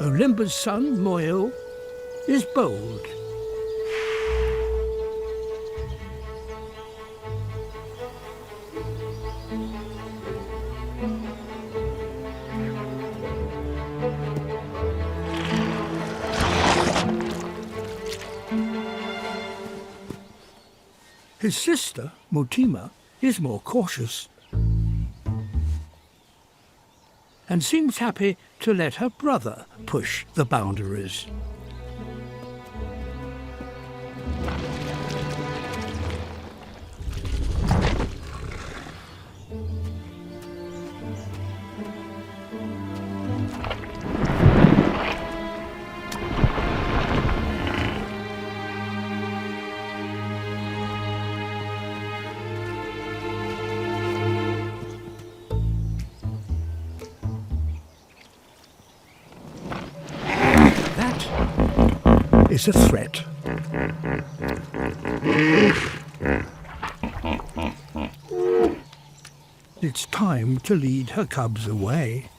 Olimba's son, Moyo, is bold. His sister, Motima, is more cautious and seems happy to let her brother push the boundaries. Is a threat. It's time to lead her cubs away.